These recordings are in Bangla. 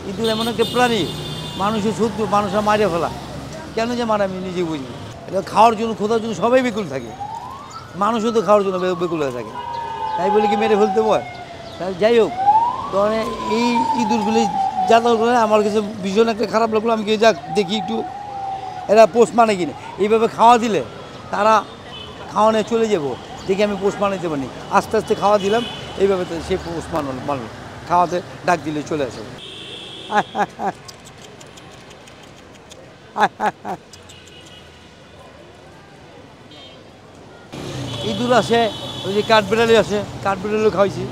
ইঁদুর এমন একটা প্রাণী, মানুষের শত্রু, মানুষরা মারে ফেলা। কেন যে মারে আমি নিজে বুঝি। এটা খাওয়ার জন্য, খোঁজার জন্য সবাই বিকুল থাকে, মানুষও তো খাওয়ার জন্য বিকুল হয়ে থাকে, তাই বলে কি মেরে ফেলতে হয়? তাই যাই হোক, তো এই ইঁদুরগুলি যাতায়াত করে আমার কাছে ভীষণ একটা খারাপ লাগলো। আমি কি যাক দেখি একটু এরা পোষ মানে কিনে, এইভাবে খাওয়া দিলে তারা খাওয়ানো চলে যাবো, দেখি আমি পোষ মানাইতে পারি। আস্তে আস্তে খাওয়া দিলাম, এইভাবে তো সে পোষ মানল, খাওয়াতে ডাক দিলে চলে আসে। ইঁদুর আসে, ওই যে কাঠবিড়ালি আসে, কাঠবিড়ালিও খাওয়াইছি,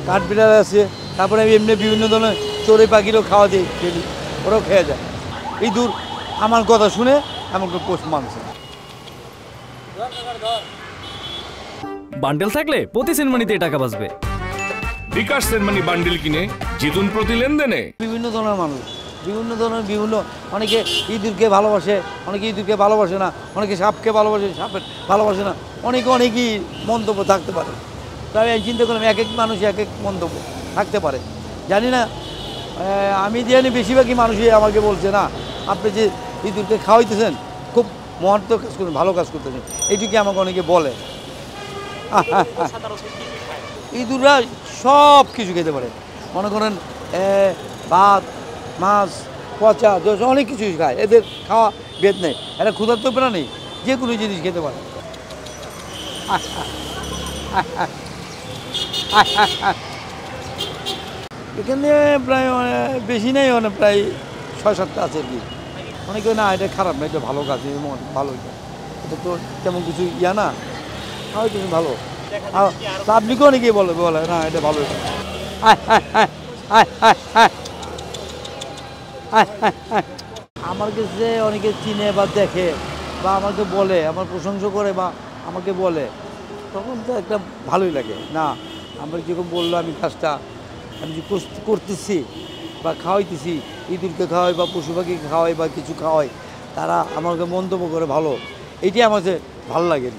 কাঠবিড়াল আছে। তারপরে আমি এমনি বিভিন্ন ধরনের চড়ুই পাখিরও খাওয়া দিই ডেলি, ওরাও খেয়ে যায়। ইঁদুর আমার কথা শুনে আমাকে পোষ মানছে। বান্ডেল থাকলে প্রতি সেনমানিতে টাকা বাঁচবে। বিকাশ সেনমানি বান্ডেল কিনে জিতুন প্রতি লেনদেনে। বিভিন্ন ধরনের মানুষ, বিভিন্ন অনেকে ইঁদুরকে ভালোবাসে, অনেকে ইঁদুরকে ভালোবাসে না, অনেকে সাপকে ভালোবাসে, সাপের ভালোবাসে না, অনেকেই মন্তব্য থাকতে পারে। তাই আমি চিন্তা করলাম এক এক মানুষ এক এক মন্তব্য থাকতে পারে, জানি না। আমি জানি বেশিরভাগই মানুষই আমাকে বলছে, না আপনি যে ইঁদুরকে খাওয়াইতেছেন খুব মহত্ব কাজ করতেন, ভালো কাজ করতেছেন, এইটুকু আমাকে অনেকে বলে। ইঁদুররা সব কিছু খেতে পারে, মনে করেন ভাত, মাছ, পচা, অনেক কিছুই খায়, এদের খাওয়া ভেদ নেই, এরা ক্ষুধার্ত প্রাণী, যে কোনো জিনিস খেতে পারে। এখানে প্রায় বেশি নেই, প্রায় 6-7টা আছে আর কি। অনেকে না এটা খারাপ না, এটা ভালো কাজ, ভালো, এটা তো তেমন কিছু ইয়া না, হয়তো ভালো। পাবলিকও অনেকেই বলে না এটা ভালো। আমার কাছে অনেকে চিনে বা দেখে বা আমাকে বলে, আমার প্রশংসা করে বা আমাকে বলে, তখন তো একটা ভালোই লাগে। না আমার যখন বললো আমি কাজটা আমি যে করতেছি বা খাওয়াইতেছি, ইঁদুরকে খাওয়াই বা পশু পাখিকে খাওয়াই বা কিছু খাওয়াই, তারা আমাকে মন্তব্য করে ভালো, এইটাই আমার ভালো লাগে।